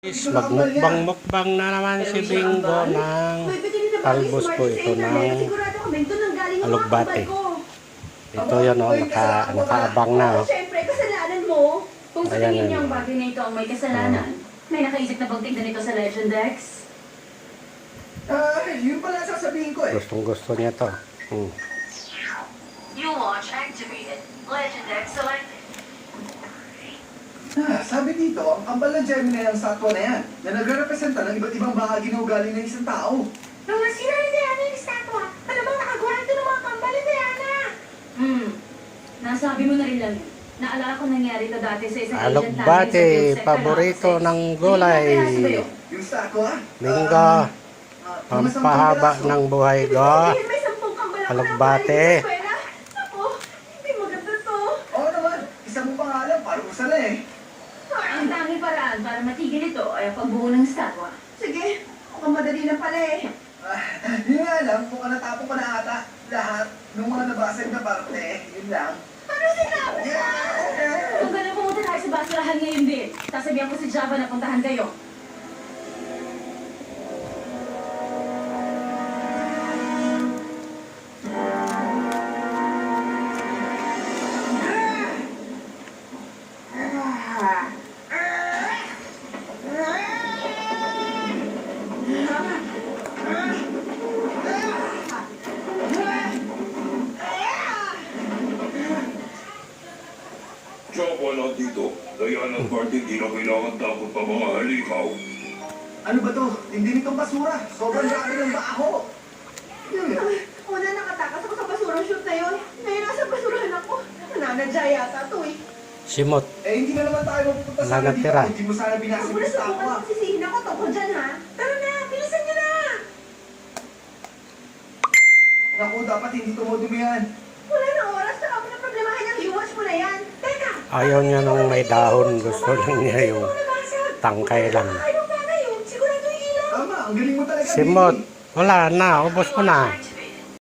Magmukbang-mukbang na naman si Bingo ng talbos po ito ng alugbate. Ito yun o, nakaabang na o. Siyempre, kasalanan mo. Kung sa tingin niya ang bagay na ito ang may kasalanan, may nakaisip na bang tignan ito sa Legend X? Yun pala sasabihin ko eh. Gustong-gusto niya to. You watch activated. Legend X selected. Sabi dito, ang kambal ng Gemini ang statwa na yan, na nagre-representa ng iba't ibang bahagi ng ugali ng isang tao. Nung nasira ni Diana yung statwa, alam bang nakagawa ito ng mga kambal ni Diana? Nasabi mo na rin lang yun. Naalala ko nangyari ito dati sa isang agent namin sa Alugbate, Joseph paborito Canales. ng gulay. Yung statwa? Bingo, pampahaba ng buhay ko. May 10 kambal ako Alugbate. na eskwela. Ako, hindi maganda to. Oo naman, isa mo pa nga lang, parang usala eh. Ang tanging paraan para matigil ito ay ang pagbuo ng statwa. Sige, mukhang madali na pala eh. Yun nga lang, kung natapos ko na ata lahat ng mga nabasag na parte, yun lang. Ano sinabi? Kung gano'n pumunta tayo sa basurahan ngayon din, sasabihan ko si Java na puntahan kayo. Tsaka lang dito, kaya ng party di na kailangan takot pa mga halikaw. Ano ba to? Hindi nitong basura. Sobrang dami ng baho. Una nakatakas ako sa basurang shoot na yun. Ngayon nasa basurahan ako. Nananadya yata to eh. Simot. Hindi na naman tayo mapupunta Wala sana na dito. tira. Hindi mo sana binasag Siguro yung sa statwa. bukas sisihin ako tungkol dyan ha. Tara na, bilisan nyo na! Naku, dapat hindi tumudumi yan. Wala na oras, saka mo na problemahan yung viewers mo na yan. Teka! Ayaw niya nung may dahon. Gusto lang niya yung tangkay lang. Ayaw na ngayon, sigurado yung ilaw. Tama, ang galing mo talaga. Simot. Wala na, ubos ko na.